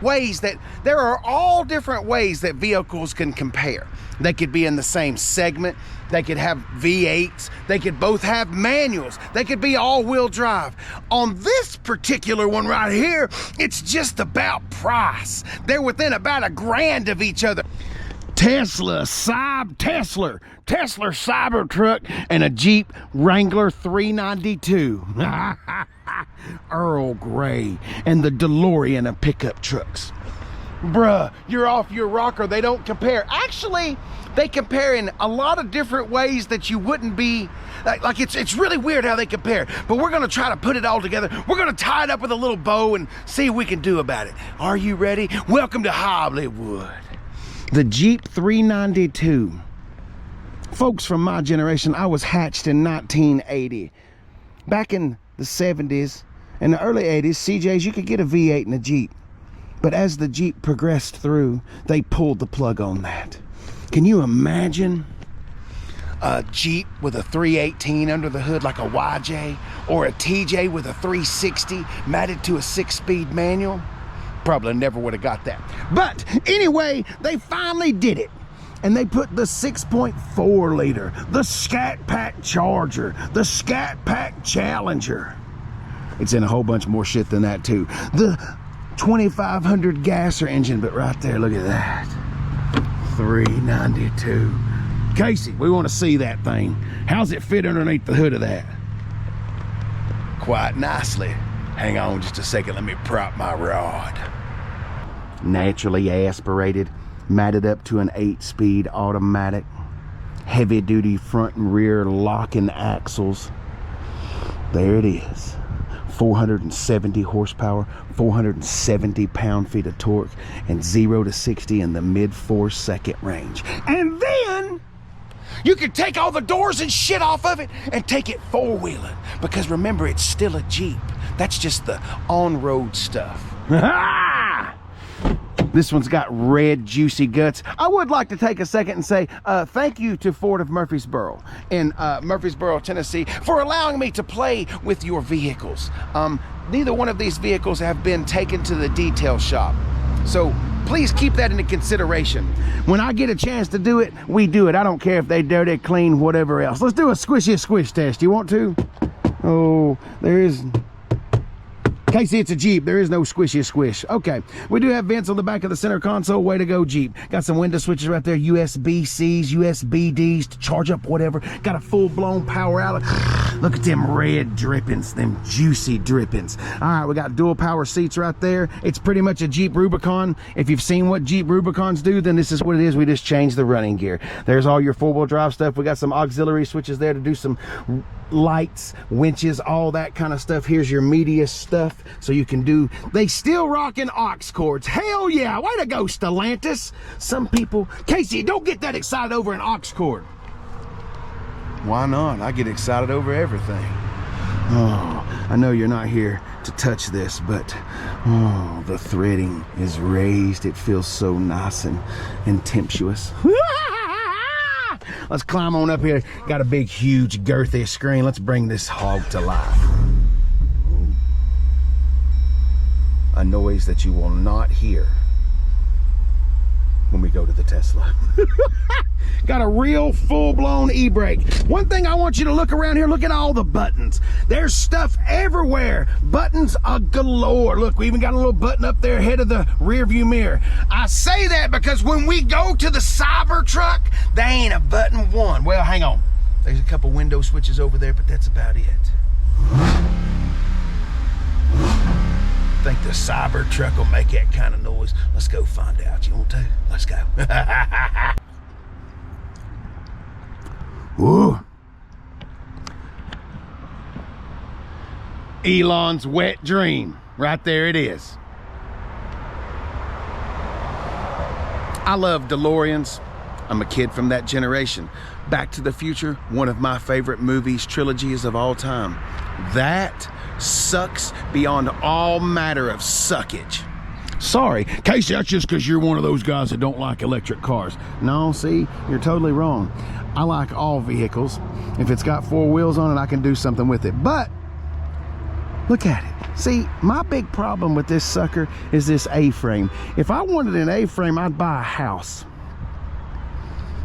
there are all different ways that vehicles can compare. They could be in the same segment. They could have V8s. They could both have manuals. They could be all-wheel drive. On this particular one right here, it's just about price. They're within about $1,000 of each other. Tesla CYBERTRUCK and a Jeep Wrangler 392. Earl Grey and the DeLorean of pickup trucks. Bruh, you're off your rocker. They don't compare. Actually, they compare in a lot of different ways that you wouldn't be, like it's really weird how they compare. But we're gonna try to put it all together. We're gonna tie it up with a little bow and see what we can do about it. Are you ready? Welcome to Hollywood. The Jeep 392. Folks from my generation, I was hatched in 1980. Back in the 70s and the early 80s, CJs, you could get a V8 in a Jeep. But as the Jeep progressed through, they pulled the plug on that. Can you imagine a Jeep with a 318 under the hood like a YJ, or a TJ with a 360 matted to a 6-speed manual? Probably never would have got that. But anyway, they finally did it. And they put the 6.4 liter, the Scat Pack Charger, the Scat Pack Challenger. It's in a whole bunch more shit than that too. The 2500 gasser engine, but right there, look at that. 392. Casey, we want to see that thing. How's it fit underneath the hood of that? Quite nicely. Hang on just a second, let me prop my rod. Naturally aspirated, matted up to an 8-speed automatic, heavy-duty front and rear locking axles. There it is. 470 horsepower, 470 pound-feet of torque, and 0 to 60 in the mid-4-second range. And then you can take all the doors and shit off of it and take it four-wheeling. Because remember, it's still a Jeep. That's just the on-road stuff. This one's got red, juicy guts. I would like to take a second and say thank you to Ford of Murfreesboro in Murfreesboro, Tennessee, for allowing me to play with your vehicles. Neither one of these vehicles have been taken to the detail shop. So please keep that into consideration. When I get a chance to do it, we do it. I don't care if they dirty, clean, whatever else. Let's do a squishy squish test. You want to? Oh, there is... Casey, it's a Jeep. There is no squishy squish. Okay, we do have vents on the back of the center console. Way to go, Jeep. Got some window switches right there. USB-Cs, USB-Ds to charge up whatever. Got a full-blown power outlet. Look at them red drippings, them juicy drippings. All right, we got dual power seats right there. It's pretty much a Jeep Rubicon. If you've seen what Jeep Rubicons do, then this is what it is. We just changed the running gear. There's all your four-wheel drive stuff. We got some auxiliary switches there to do some lights, winches, all that kind of stuff. Here's your media stuff, so you can do... They still rocking aux cords. Hell yeah, way to go, Stellantis. Some people... Casey, don't get that excited over an aux cord. Why not? I get excited over everything. Oh, I know you're not here to touch this, but oh, the threading is raised. It feels so nice and temptuous. Let's climb on up here. Got a big, huge, girthy screen. Let's bring this hog to life. A noise that you will not hear when we go to the Tesla. Got a real full-blown e-brake. One thing I want you to look around here, look at all the buttons. There's stuff everywhere. Buttons are galore. Look, we even got a little button up there ahead of the rear view mirror. I say that because when we go to the Cybertruck, there ain't a button one. Well, hang on. There's a couple window switches over there, but that's about it. I think the Cybertruck will make that kind of noise. Let's go find out. You want to? Let's go. Ooh. Elon's wet dream. Right there it is. I love DeLoreans. I'm a kid from that generation. Back to the Future, one of my favorite movies, trilogies of all time. That sucks beyond all matter of suckage. Sorry, Casey, that's just because you're one of those guys that don't like electric cars. No, see, you're totally wrong. I like all vehicles. If it's got four wheels on it, I can do something with it. But look at it. See, my big problem with this sucker is this A-frame. If I wanted an A-frame, I'd buy a house.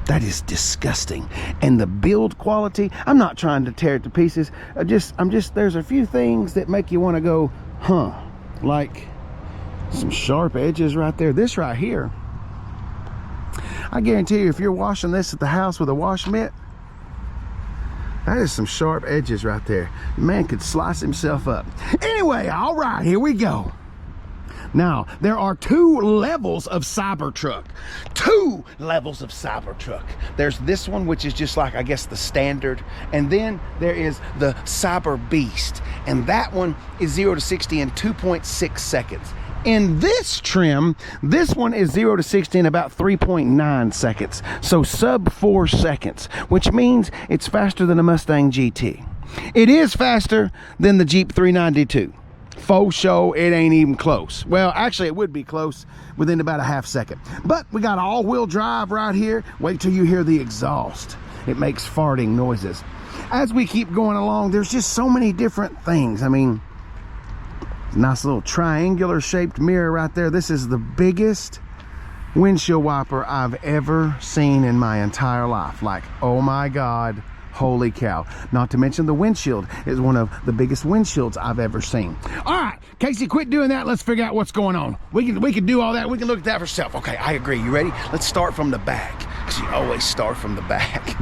That is disgusting. And the build quality, I'm not trying to tear it to pieces. There's a few things that make you want to go, huh? Like some sharp edges right there. This right here, I guarantee you, if you're washing this at the house with a wash mitt, that is some sharp edges right there. The man could slice himself up. Anyway, all right, here we go. Now, there are 2 levels of Cybertruck. 2 levels of Cybertruck. There's this one, which is just like, I guess, the standard. And then there is the Cyber Beast. And that one is 0 to 60 in 2.6 seconds. In this trim, this one is 0 to 60 in about 3.9 seconds. So sub 4 seconds, which means it's faster than a Mustang GT. It is faster than the Jeep 392. Faux show, it ain't even close. Well, actually, it would be close within about a half second. But we got all-wheel drive right here. Wait till you hear the exhaust. It makes farting noises. As we keep going along, there's just so many different things. I mean, nice little triangular shaped mirror right there. This is the biggest windshield wiper I've ever seen in my entire life. Like, oh my God. Holy cow. Not to mention the windshield is one of the biggest windshields I've ever seen. All right, Casey, quit doing that. Let's figure out what's going on. We can do all that. We can look at that for ourselves. Okay, I agree. You ready? Let's start from the back, because you always start from the back.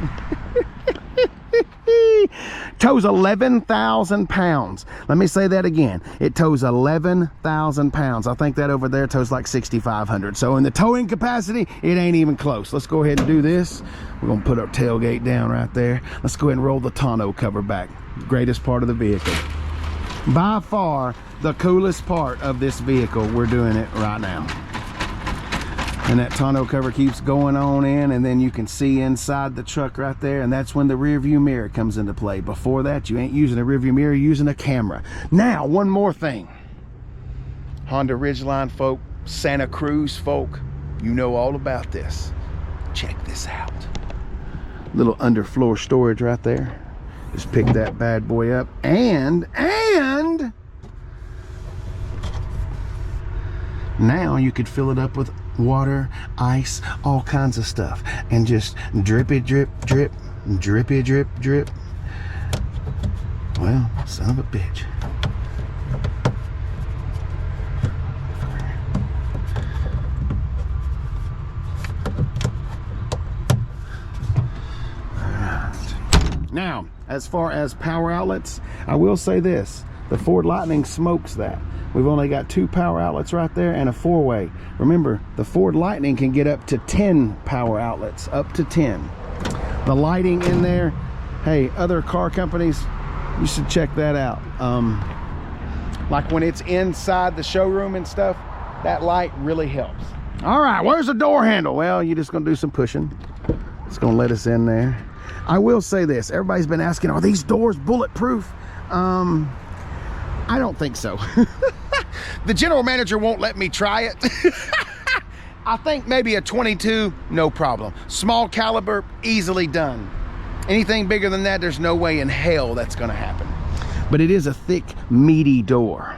Tows 11,000 pounds. Let me say that again. It tows 11,000 pounds. I think that over there tows like 6,500. So in the towing capacity, it ain't even close. Let's go ahead and do this. We're gonna put our tailgate down right there. Let's go ahead and roll the tonneau cover back. Greatest part of the vehicle. By far, the coolest part of this vehicle. We're doing it right now. And that tonneau cover keeps going on in, and then you can see inside the truck right there, and that's when the rear view mirror comes into play. Before that, you ain't using a rear view mirror, you're using a camera. Now, one more thing. Honda Ridgeline folk, Santa Cruz folk, you know all about this. Check this out. Little underfloor storage right there. Just pick that bad boy up, and now you could fill it up with water, ice, all kinds of stuff, and just drippy drip drip, drippy drip drip. Well, son of a bitch. Alright. Now, as far as power outlets, I will say this: the Ford Lightning smokes that. We've only got 2 power outlets right there and a 4-way. Remember, the Ford Lightning can get up to 10 power outlets, up to 10. The lighting in there, hey, other car companies, you should check that out. Like when it's inside the showroom and stuff, that light really helps. All right, where's the door handle? Well, you're just gonna do some pushing. It's gonna let us in there. I will say this, everybody's been asking, are these doors bulletproof? I don't think so. The general manager won't let me try it. I think maybe a 22, no problem. Small caliber, easily done. Anything bigger than that, there's no way in hell that's gonna happen. But it is a thick, meaty door.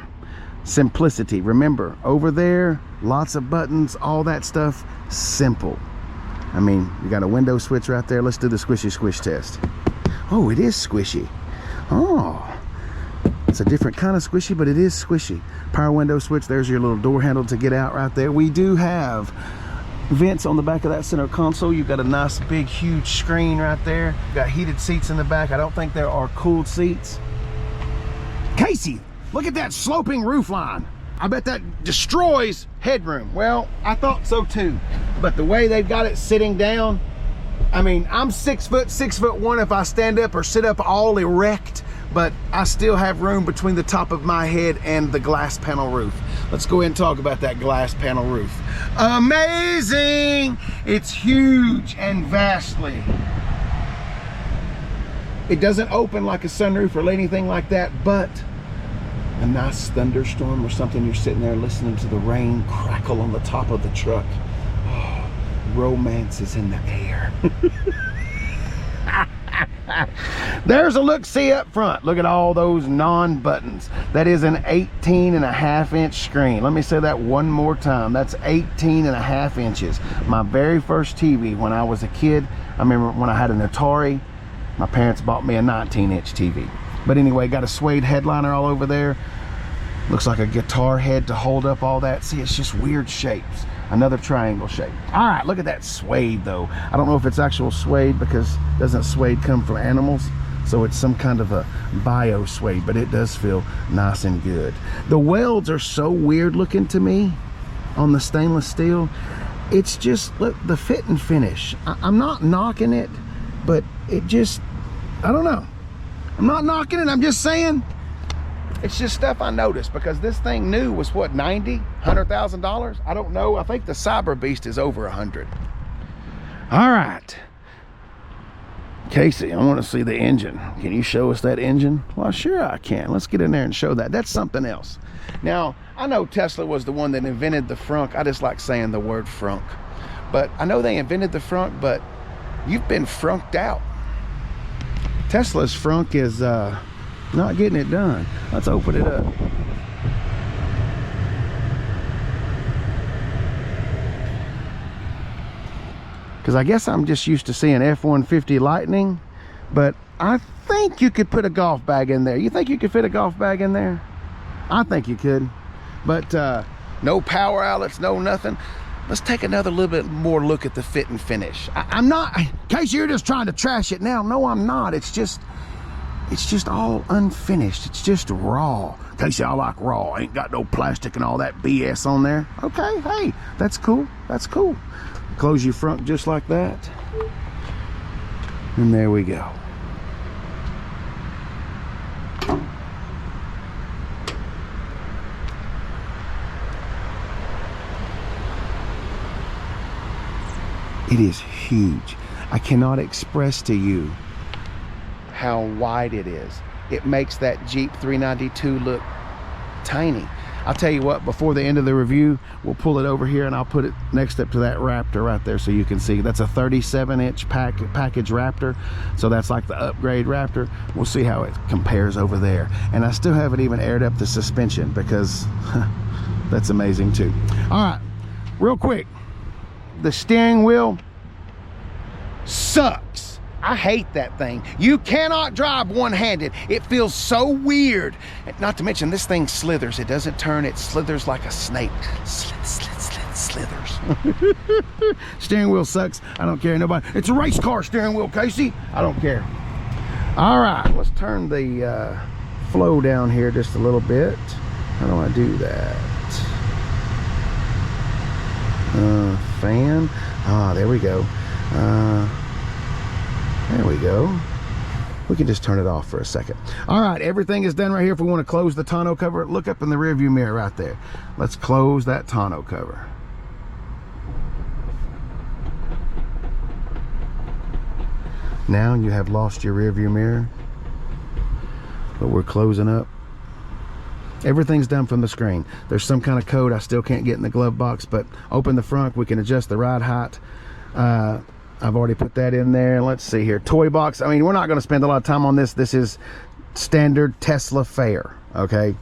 Simplicity, remember, over there, lots of buttons, all that stuff, simple. I mean, you got a window switch right there. Let's do the squishy squish test. Oh, it is squishy. Oh. It's a different kind of squishy, but it is squishy. Power window switch, there's your little door handle to get out right there. We do have vents on the back of that center console. You've got a nice big huge screen right there. Got heated seats in the back. I don't think there are cooled seats. Casey, look at that sloping roof line. I bet that destroys headroom. Well, I thought so too, but the way they've got it sitting down, I mean, I'm 6 foot, 6'1" if I stand up or sit up all erect, but I still have room between the top of my head and the glass panel roof. Let's go ahead and talk about that glass panel roof. Amazing! It's huge and vastly. It doesn't open like a sunroof or anything like that, but a nice thunderstorm or something, you're sitting there listening to the rain crackle on the top of the truck. Oh, romance is in the air. There's a look-see up front. Look at all those non-buttons. That is an 18.5-inch screen. Let me say that one more time. That's 18.5 inches. My very first TV when I was a kid, I remember when I had an Atari, my parents bought me a 19-inch TV. But anyway, got a suede headliner all over there. Looks like a guitar head to hold up all that. See, it's just weird shapes. Another triangle shape. All right, look at that suede though. I don't know if it's actual suede because doesn't suede come from animals? So it's some kind of a bio suede, but it does feel nice and good. The welds are so weird looking to me on the stainless steel. It's just, look, the fit and finish. I'm not knocking it, but it just, I don't know. I'm not knocking it, I'm just saying, it's just stuff I noticed because this thing new was what, $90,000, $100,000? I don't know. I think the Cyber Beast is over 100. All right. Casey, I want to see the engine. Can you show us that engine? Well, sure I can. Let's get in there and show that. That's something else. Now, I know Tesla was the one that invented the frunk. I just like saying the word frunk. But I know they invented the frunk, but you've been frunked out. Tesla's frunk is not getting it done. Let's open it up. Because I guess I'm just used to seeing F-150 Lightning, but I think you could put a golf bag in there. You think you could fit a golf bag in there? I think you could, but no power outlets, no nothing. Let's take another little bit more look at the fit and finish. I'm not, in case you're just trying to trash it now. No, I'm not. It's just all unfinished. It's just raw. Casey, I like raw. Ain't got no plastic and all that BS on there. Okay, hey, that's cool. That's cool. Close your front just like that. And there we go. It is huge. I cannot express to you how wide it is. It makes that Jeep 392 look tiny. I'll tell you what, before the end of the review, we'll pull it over here and I'll put it next up to that Raptor right there so you can see. That's a 37-inch package Raptor. So that's like the upgrade Raptor. We'll see how it compares over there. And I still haven't even aired up the suspension because that's amazing too. All right, real quick. The steering wheel sucks. I hate that thing. You cannot drive one-handed. It feels so weird. Not to mention this thing slithers. It doesn't turn, it slithers like a snake. Slithers. Steering wheel sucks. I don't care. Nobody. It's a race car steering wheel, Casey. I don't care. All right, let's turn the flow down here just a little bit. How do I do that? Fan. Ah, there we go. There we go. We can just turn it off for a second. All right, everything is done right here. If we want to close the tonneau cover, look up in the rear view mirror right there. Let's close that tonneau cover. Now you have lost your rear view mirror, but we're closing up. Everything's done from the screen. There's some kind of code I still can't get in the glove box, but open the front, we can adjust the ride height. I've already put that in there. Let's see here. Toy box. I mean, we're not going to spend a lot of time on this. This is standard Tesla fare, okay?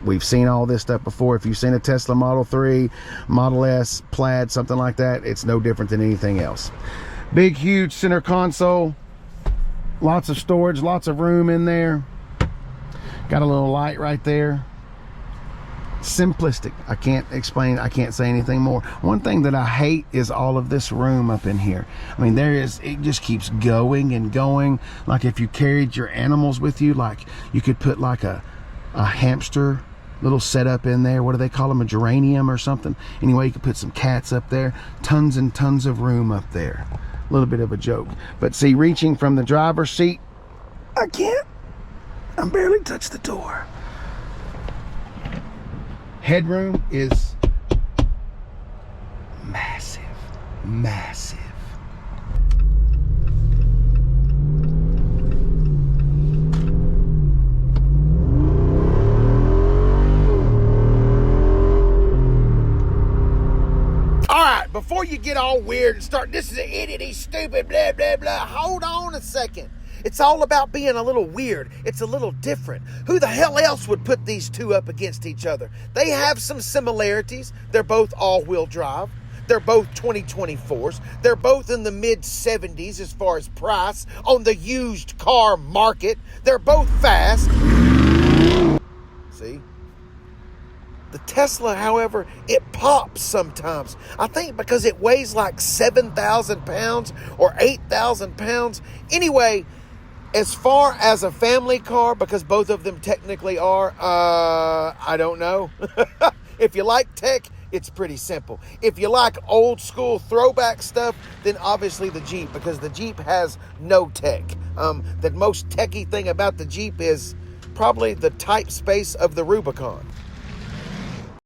We've seen all this stuff before. If you've seen a Tesla Model 3, Model S, Plaid, something like that, it's no different than anything else. Big, huge center console. Lots of storage, lots of room in there. Got a little light right there. Simplistic. I can't explain, I can't say anything more. One thing that I hate is all of this room up in here. I mean, it just keeps going and going. Like if you carried your animals with you, like you could put like a hamster little setup in there. What do they call them? A geranium or something. Anyway, you could put some cats up there. Tons and tons of room up there. A little bit of a joke. But see, reaching from the driver's seat, I can't. I barely touched the door. Headroom is massive, massive. All right, before you get all weird and start, this is an idiot, he's stupid, blah, blah, blah. Hold on a second. It's all about being a little weird. It's a little different. Who the hell else would put these two up against each other? They have some similarities. They're both all-wheel drive. They're both 2024s. They're both in the mid-70s as far as price on the used car market. They're both fast. See? The Tesla, however, it pops sometimes. I think because it weighs like 7,000 pounds or 8,000 pounds. Anyway, as far as a family car, because both of them technically are, I don't know. If you like tech, it's pretty simple. If you like old school throwback stuff, then obviously the Jeep, because the Jeep has no tech. The most techie thing about the Jeep is probably the type space of the Rubicon.